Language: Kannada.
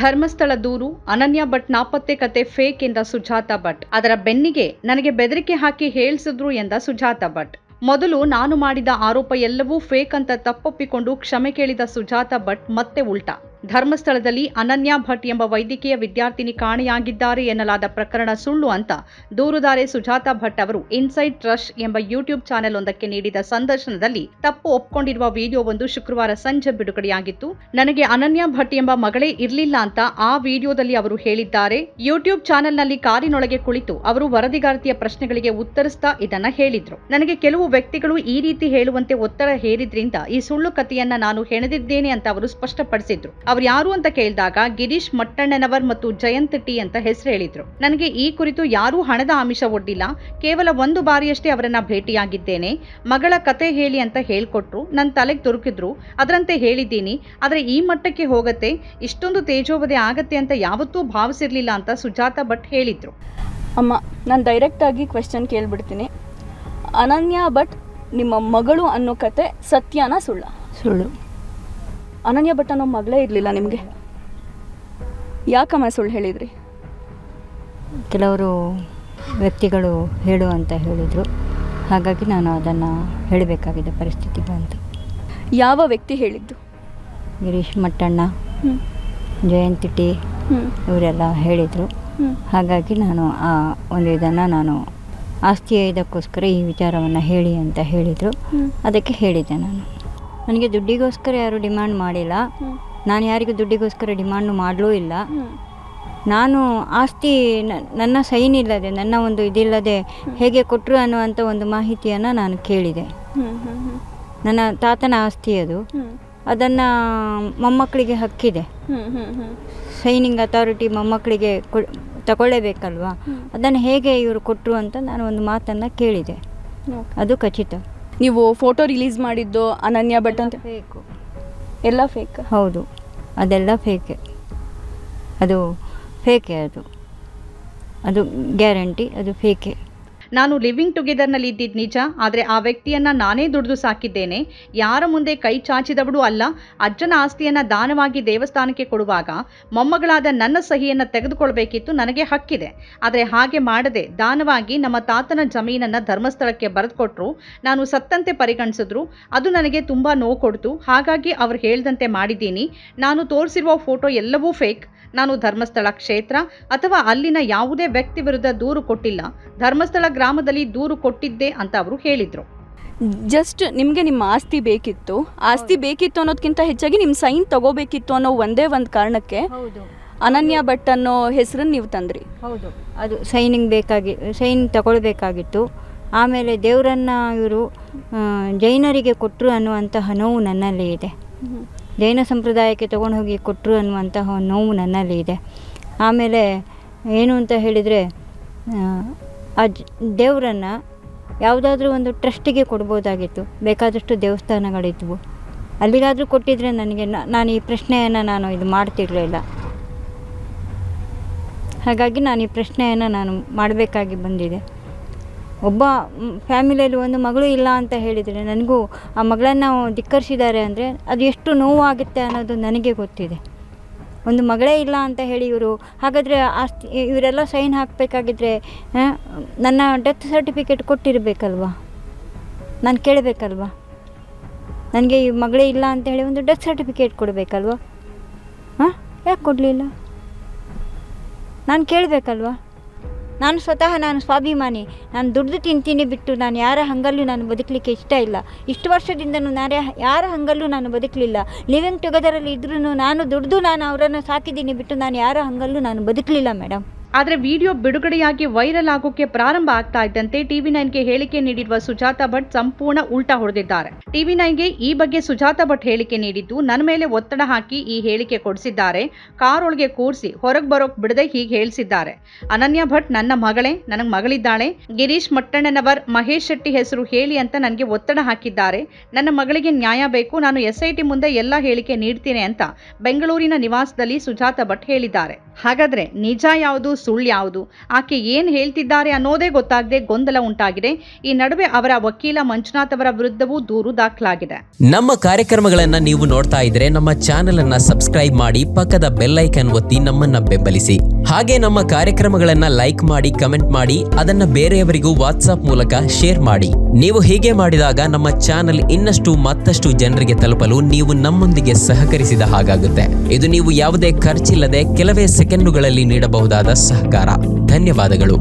ಧರ್ಮಸ್ಥಳ ದೂರು, ಅನನ್ಯ ಭಟ್ ನಾಪತ್ತೆ ಕತೆ ಫೇಕ್ ಎಂದ ಸುಜಾತಾ ಭಟ್. ಅದರ ಬೆನ್ನಿಗೆ ನನಗೆ ಬೆದರಿಕೆ ಹಾಕಿ ಹೇಳಿಸಿದ್ರು ಎಂದ ಸುಜಾತಾ ಭಟ್. ಮೊದಲು ನಾನು ಮಾಡಿದ ಆರೋಪ ಎಲ್ಲವೂ ಫೇಕ್ ಅಂತ ತಪ್ಪೊಪ್ಪಿಕೊಂಡು ಕ್ಷಮೆ ಕೇಳಿದ ಸುಜಾತಾ ಭಟ್ ಮತ್ತೆ ಉಲ್ಟಾ. ಧರ್ಮಸ್ಥಳದಲ್ಲಿ ಅನನ್ಯ ಭಟ್ ಎಂಬ ವೈದ್ಯಕೀಯ ವಿದ್ಯಾರ್ಥಿನಿ ಕಾಣೆಯಾಗಿದ್ದಾರೆ ಎನ್ನಲಾದ ಪ್ರಕರಣ ಸುಳ್ಳು ಅಂತ ದೂರುದಾರೆ ಸುಜಾತಾ ಭಟ್ ಅವರು ಇನ್ಸೈಡ್ ಟ್ರಸ್ಟ್ ಎಂಬ ಯೂಟ್ಯೂಬ್ ಚಾನೆಲ್ ಒಂದಕ್ಕೆ ನೀಡಿದ ಸಂದರ್ಶನದಲ್ಲಿ ತಪ್ಪು ಒಪ್ಕೊಂಡಿರುವ ವಿಡಿಯೋವೊಂದು ಶುಕ್ರವಾರ ಸಂಜೆ ಬಿಡುಗಡೆಯಾಗಿತ್ತು. ನನಗೆ ಅನನ್ಯ ಭಟ್ ಎಂಬ ಮಗಳೇ ಇರಲಿಲ್ಲ ಅಂತ ಆ ವಿಡಿಯೋದಲ್ಲಿ ಅವರು ಹೇಳಿದ್ದಾರೆ. ಯೂಟ್ಯೂಬ್ ಚಾನೆಲ್ನಲ್ಲಿ ಕಾರಿನೊಳಗೆ ಕುಳಿತು ಅವರು ವರದಿಗಾರತಿಯ ಪ್ರಶ್ನೆಗಳಿಗೆ ಉತ್ತರಿಸ್ತಾ ಇದನ್ನ ಹೇಳಿದ್ರು. ನನಗೆ ಕೆಲವು ವ್ಯಕ್ತಿಗಳು ಈ ರೀತಿ ಹೇಳುವಂತೆ ಒತ್ತಡ ಹೇರಿದ್ರಿಂದ ಈ ಸುಳ್ಳು ಕಥೆಯನ್ನ ನಾನು ಹೆಣೆದಿದ್ದೇನೆ ಅಂತ ಅವರು ಸ್ಪಷ್ಟಪಡಿಸಿದ್ರು. ಅವರು ಯಾರು ಅಂತ ಕೇಳಿದಾಗ ಗಿರೀಶ್ ಮಟ್ಟಣ್ಣನವರ್ ಮತ್ತು ಜಯಂತ್ ಟಿ ಅಂತ ಹೆಸರು ಹೇಳಿದ್ರು. ನನಗೆ ಈ ಕುರಿತು ಯಾರೂ ಹಣದ ಆಮಿಷ ಒಡ್ಡಿಲ್ಲ. ಕೇವಲ ಒಂದು ಬಾರಿಯಷ್ಟೇ ಅವರನ್ನ ಭೇಟಿಯಾಗಿದ್ದೇನೆ. ಮಗಳ ಕತೆ ಹೇಳಿ ಅಂತ ಹೇಳ್ಕೊಟ್ರು. ನನ್ನ ತಲೆಗೆ ತುರುಕಿದ್ರು. ಅದರಂತೆ ಹೇಳಿದ್ದೀನಿ. ಆದರೆ ಈ ಮಟ್ಟಕ್ಕೆ ಹೋಗತ್ತೆ, ಇಷ್ಟೊಂದು ತೇಜೋವಧೆ ಆಗತ್ತೆ ಅಂತ ಯಾವತ್ತೂ ಭಾವಿಸಿರ್ಲಿಲ್ಲ ಅಂತ ಸುಜಾತಾ ಭಟ್ ಹೇಳಿದ್ರು. ಅಮ್ಮ, ನಾನು ಡೈರೆಕ್ಟ್ ಆಗಿ ಕ್ವೆಶ್ಚನ್ ಕೇಳ್ಬಿಡ್ತೀನಿ. ಅನನ್ಯ ಭಟ್ ನಿಮ್ಮ ಮಗಳು ಅನ್ನೋ ಕತೆ ಸತ್ಯನಾ ಸುಳ್ಳ? ಸುಳ್ಳು. ಅನನ್ಯ ಭಟ್ ಅನ್ನೋ ಮಗಳೇ ಇರಲಿಲ್ಲ ನಿಮಗೆ? ಯಾಕಮ್ಮ ಸುಳ್ಳು ಹೇಳಿದ್ರಿ? ಕೆಲವರು ವ್ಯಕ್ತಿಗಳು ಹೇಳು ಅಂತ ಹೇಳಿದರು, ಹಾಗಾಗಿ ನಾನು ಅದನ್ನು ಹೇಳಬೇಕಾಗಿದೆ ಪರಿಸ್ಥಿತಿ ಬಂತು. ಯಾವ ವ್ಯಕ್ತಿ ಹೇಳಿದ್ದು? ಗಿರೀಶ್ ಮಟ್ಟಣ್ಣ, ಜಯಂತಿ ಟಿ ಇವರೆಲ್ಲ ಹೇಳಿದರು. ಹಾಗಾಗಿ ನಾನು ಆ ಒಂದು ಇದನ್ನು ನಾನು ಆಸ್ತಿಯ ಇದಕ್ಕೋಸ್ಕರ ಈ ವಿಚಾರವನ್ನು ಹೇಳಿ ಅಂತ ಹೇಳಿದರು. ಅದಕ್ಕೆ ಹೇಳಿದ್ದೆ ನಾನು. ನನಗೆ ದುಡ್ಡಿಗೋಸ್ಕರ ಯಾರೂ ಡಿಮ್ಯಾಂಡ್ ಮಾಡಿಲ್ಲ. ನಾನು ಯಾರಿಗೂ ದುಡ್ಡಿಗೋಸ್ಕರ ಡಿಮ್ಯಾಂಡು ಮಾಡಲೂ ಇಲ್ಲ. ನಾನು ಆಸ್ತಿ ನನ್ನ ಸೈನ್ ಇಲ್ಲದೆ, ನನ್ನ ಒಂದು ಇದಿಲ್ಲದೆ ಹೇಗೆ ಕೊಟ್ಟರು ಅನ್ನುವಂಥ ಒಂದು ಮಾಹಿತಿಯನ್ನು ನಾನು ಕೇಳಿದೆ. ನನ್ನ ತಾತನ ಆಸ್ತಿ ಅದು, ಅದನ್ನು ಮೊಮ್ಮಕ್ಕಳಿಗೆ ಹಕ್ಕಿದೆ. ಸೈನಿಂಗ್ ಅಥಾರಿಟಿ ಮೊಮ್ಮಕ್ಕಳಿಗೆ ತಗೊಳ್ಳೇಬೇಕಲ್ವಾ, ಅದನ್ನು ಹೇಗೆ ಇವರು ಕೊಟ್ಟರು ಅಂತ ನಾನು ಒಂದು ಮಾತನ್ನು ಕೇಳಿದೆ. ಅದು ಖಚಿತ. ನೀವು ಫೋಟೋ ರಿಲೀಸ್ ಮಾಡಿದ್ದು ಅನನ್ಯ ಭಟ್ ಅಂತ? ಫೇಕು. ಎಲ್ಲ ಫೇಕ್? ಹೌದು, ಅದೆಲ್ಲ ಫೇಕೆ. ಅದು ಫೇಕೆ, ಅದು ಗ್ಯಾರಂಟಿ, ಅದು ಫೇಕೆ. ನಾನು ಲಿವಿಂಗ್ ಟುಗೆದರ್ನಲ್ಲಿ ಇದ್ದಿದ್ದು ನಿಜ. ಆದರೆ ಆ ವ್ಯಕ್ತಿಯನ್ನ ನಾನೇ ದುಡಿದು ಸಾಕಿದ್ದೇನೆ. ಯಾರ ಮುಂದೆ ಕೈ ಚಾಚಿದವಳು ಅಲ್ಲ. ಅಜ್ಜನ ಆಸ್ತಿಯನ್ನ ದಾನವಾಗಿ ದೇವಸ್ಥಾನಕ್ಕೆ ಕೊಡುವಾಗ ಮೊಮ್ಮಗಳಾದ ನನ್ನ ಸಹಿಯನ್ನು ತೆಗೆದುಕೊಳ್ಬೇಕಿತ್ತು. ನನಗೆ ಹಕ್ಕಿದೆ. ಆದರೆ ಹಾಗೆ ಮಾಡದೆ ದಾನವಾಗಿ ನಮ್ಮ ತಾತನ ಜಮೀನನ್ನು ಧರ್ಮಸ್ಥಳಕ್ಕೆ ಬರೆದುಕೊಟ್ರು. ನಾನು ಸತ್ತಂತೆ ಪರಿಗಣಿಸಿದ್ರು. ಅದು ನನಗೆ ತುಂಬ ನೋವು ಕೊಡ್ತು. ಹಾಗಾಗಿ ಅವ್ರು ಹೇಳ್ದಂತೆ ಮಾಡಿದ್ದೀನಿ. ನಾನು ತೋರಿಸಿರುವ ಫೋಟೋ ಎಲ್ಲವೂ ಫೇಕ್. ನಾನು ಧರ್ಮಸ್ಥಳ ಕ್ಷೇತ್ರ ಅಥವಾ ಅಲ್ಲಿನ ಯಾವುದೇ ವ್ಯಕ್ತಿ ವಿರುದ್ಧ ದೂರು ಕೊಟ್ಟಿಲ್ಲ. ಧರ್ಮಸ್ಥಳ ಗ್ರಾಮದಲ್ಲಿ ದೂರು ಕೊಟ್ಟಿದ್ದೆ ಅಂತ ಅವರು ಹೇಳಿದರು. ಜಸ್ಟ್ ನಿಮಗೆ ನಿಮ್ಮ ಆಸ್ತಿ ಬೇಕಿತ್ತು ಅನ್ನೋದಕ್ಕಿಂತ ಹೆಚ್ಚಾಗಿ ನಿಮ್ಮ ಸೈನ್ ತಗೋಬೇಕಿತ್ತು ಅನ್ನೋ ಒಂದೇ ಒಂದು ಕಾರಣಕ್ಕೆ ಅನನ್ಯ ಭಟ್ ಅನ್ನೋ ಹೆಸರನ್ನು ನೀವು ತಂದ್ರಿ. ಹೌದು, ಅದು ಸೈನ್ ತಗೊಳ್ಬೇಕಾಗಿತ್ತು. ಆಮೇಲೆ ದೇವರನ್ನು ಇವರು ಜೈನರಿಗೆ ಕೊಟ್ಟರು ಅನ್ನುವಂತಹ ನೋವು ನನ್ನಲ್ಲಿ ಇದೆ. ಜೈನ ಸಂಪ್ರದಾಯಕ್ಕೆ ತೊಗೊಂಡು ಹೋಗಿ ಕೊಟ್ಟರು ಅನ್ನುವಂತಹ ನೋವು ನನ್ನಲ್ಲಿ ಇದೆ. ಆಮೇಲೆ ಏನು ಅಂತ ಹೇಳಿದರೆ, ಆ ದೇವರನ್ನು ಯಾವುದಾದ್ರೂ ಒಂದು ಟ್ರಸ್ಟಿಗೆ ಕೊಡ್ಬೋದಾಗಿತ್ತು. ಬೇಕಾದಷ್ಟು ದೇವಸ್ಥಾನಗಳಿದ್ವು, ಅಲ್ಲಿಗಾದರೂ ಕೊಟ್ಟಿದ್ರೆ ನನಗೆ ನಾನು ಈ ಪ್ರಶ್ನೆಯನ್ನು ನಾನು ಇದು ಮಾಡ್ತಿರಲಿಲ್ಲ. ಹಾಗಾಗಿ ನಾನು ಈ ಪ್ರಶ್ನೆಯನ್ನು ನಾನು ಮಾಡಬೇಕಾಗಿ ಬಂದಿದೆ. ಒಬ್ಬ ಫ್ಯಾಮಿಲಿಯಲ್ಲಿ ಒಂದು ಮಗಳು ಇಲ್ಲ ಅಂತ ಹೇಳಿದರೆ, ನನಗೂ ಆ ಮಗಳನ್ನು ಧಿಕ್ಕರಿಸಿದ್ದಾರೆ ಅಂದರೆ ಅದು ಎಷ್ಟು ನೋವಾಗುತ್ತೆ ಅನ್ನೋದು ನನಗೆ ಗೊತ್ತಿದೆ. ಒಂದು ಮಗಳೇ ಇಲ್ಲ ಅಂತ ಹೇಳಿ ಇವರು ಹಾಗಾದರೆ ಆಸ್ತಿ ಇವರೆಲ್ಲ ಸೈನ್ ಹಾಕಬೇಕಾಗಿದ್ರೆ ನನ್ನ ಡೆತ್ ಸರ್ಟಿಫಿಕೇಟ್ ಕೊಟ್ಟಿರಬೇಕಲ್ವಾ, ನಾನು ಕೇಳಬೇಕಲ್ವಾ. ನನಗೆ ಈ ಮಗಳೇ ಇಲ್ಲ ಅಂತ ಹೇಳಿ ಒಂದು ಡೆತ್ ಸರ್ಟಿಫಿಕೇಟ್ ಕೊಡಬೇಕಲ್ವಾ. ಯಾಕೆ ಕೊಡಲಿಲ್ಲ? ನಾನು ಕೇಳಬೇಕಲ್ವಾ. ನಾನು ಸ್ವಾಭಿಮಾನಿ. ನಾನು ದುಡ್ದು ತಿಂತೀನಿ ಬಿಟ್ಟು ನಾನು ಯಾರ ಹಂಗಲ್ಲೂ ನಾನು ಬದುಕಲಿಕ್ಕೆ ಇಷ್ಟ ಇಲ್ಲ. ಇಷ್ಟು ವರ್ಷದಿಂದನೂ ನಾನು ಯಾರ ಹಂಗಲ್ಲೂ ನಾನು ಬದುಕಲಿಲ್ಲ. ಲಿವಿಂಗ್ ಟುಗೆದರಲ್ಲಿ ಇದ್ರೂ ನಾನು ದುಡ್ದು ನಾನು ಅವರನ್ನು ಸಾಕಿದ್ದೀನಿ ಬಿಟ್ಟು ನಾನು ಯಾರ ಹಂಗಲ್ಲೂ ನಾನು ಬದುಕಲಿಲ್ಲ ಮೇಡಮ್. ಆದರೆ ವಿಡಿಯೋ ಬಿಡುಗಡೆಯಾಗಿ ವೈರಲ್ ಆಗೋಕೆ ಪ್ರಾರಂಭ ಆಗ್ತಾ ಇದ್ದಂತೆ ಟಿವಿ9ಗೆ ಹೇಳಿಕೆ ನೀಡಿರುವ ಸುಜಾತಾ ಭಟ್ ಸಂಪೂರ್ಣ ಉಲ್ಟಾ ಹೊಡೆದಿದ್ದಾರೆ. ಟಿವಿ9ಗೆ ಈ ಬಗ್ಗೆ ಸುಜಾತಾ ಭಟ್ ಹೇಳಿಕೆ ನೀಡಿದ್ದು, ನನ್ನ ಮೇಲೆ ಒತ್ತಡ ಹಾಕಿ ಈ ಹೇಳಿಕೆ ಕೊಡಿಸಿದ್ದಾರೆ. ಕಾರ್ ಒಳಗೆ ಕೂರಿಸಿ ಹೊರಗೆ ಬರೋಕ್ ಬಿಡದೆ ಹೀಗೆ ಹೇಳಿಸಿದ್ದಾರೆ. ಅನನ್ಯ ಭಟ್ ನನ್ನ ಮಗಳೇ, ನನಗೆ ಮಗಳಿದ್ದಾಳೆ. ಗಿರೀಶ್ ಮಟ್ಟಣ್ಣನವರ್, ಮಹೇಶ್ ಶೆಟ್ಟಿ ಹೆಸರು ಹೇಳಿ ಅಂತ ನನಗೆ ಒತ್ತಡ ಹಾಕಿದ್ದಾರೆ. ನನ್ನ ಮಗಳಿಗೆ ನ್ಯಾಯ ಬೇಕು. ನಾನು SIT ಮುಂದೆ ಎಲ್ಲ ಹೇಳಿಕೆ ನೀಡ್ತೀನಿ ಅಂತ ಬೆಂಗಳೂರಿನ ನಿವಾಸದಲ್ಲಿ ಸುಜಾತಾ ಭಟ್ ಹೇಳಿದ್ದಾರೆ. ಹಾಗಾದ್ರೆ ನಿಜ ಯಾವುದು, ಸುಳ್ಳು ಯಾವುದು, ಆಕೆ ಏನು ಹೇಳ್ತಿದ್ದಾರೆ ಅನ್ನೋದೇ ಗೊತ್ತಾಗದೆ ಗೊಂದಲ ಉಂಟಾಗಿದೆ. ಈ ನಡುವೆ ಅವರ ವಕೀಲ ಮಂಜುನಾಥ್ ಅವರ ವಿರುದ್ಧವೂ ದೂರು ದಾಖಲಾಗಿದೆ. ನಮ್ಮ ಕಾರ್ಯಕ್ರಮಗಳನ್ನ ನೀವು ನೋಡ್ತಾ ಇದ್ರೆ ನಮ್ಮ ಚಾನೆಲ್ ಅನ್ನ ಸಬ್ಸ್ಕ್ರೈಬ್ ಮಾಡಿ, ಪಕ್ಕದ ಬೆಲ್ ಐಕನ್ ಒತ್ತಿ ನಮ್ಮನ್ನ ಬೆಂಬಲಿಸಿ. ಹಾಗೆ ನಮ್ಮ ಕಾರ್ಯಕ್ರಮಗಳನ್ನ ಲೈಕ್ ಮಾಡಿ, ಕಮೆಂಟ್ ಮಾಡಿ, ಅದನ್ನ ಬೇರೆಯವರಿಗೂ ವಾಟ್ಸ್ಆಪ್ ಮೂಲಕ ಶೇರ್ ಮಾಡಿ. ನೀವು ಹೀಗೆ ಮಾಡಿದಾಗ ನಮ್ಮ ಚಾನೆಲ್ ಇನ್ನಷ್ಟು ಮತ್ತಷ್ಟು ಜನರಿಗೆ ತಲುಪಲು ನೀವು ನಮ್ಮೊಂದಿಗೆ ಸಹಕರಿಸಿದ ಹಾಗಾಗುತ್ತೆ. ಇದು ನೀವು ಯಾವುದೇ ಖರ್ಚಿಲ್ಲದೆ ಕೆಲವೇ ಸೆಕೆಂಡುಗಳಲ್ಲಿ ನೀಡಬಹುದಾದ ಸಹಕಾರ. ಧನ್ಯವಾದಗಳು.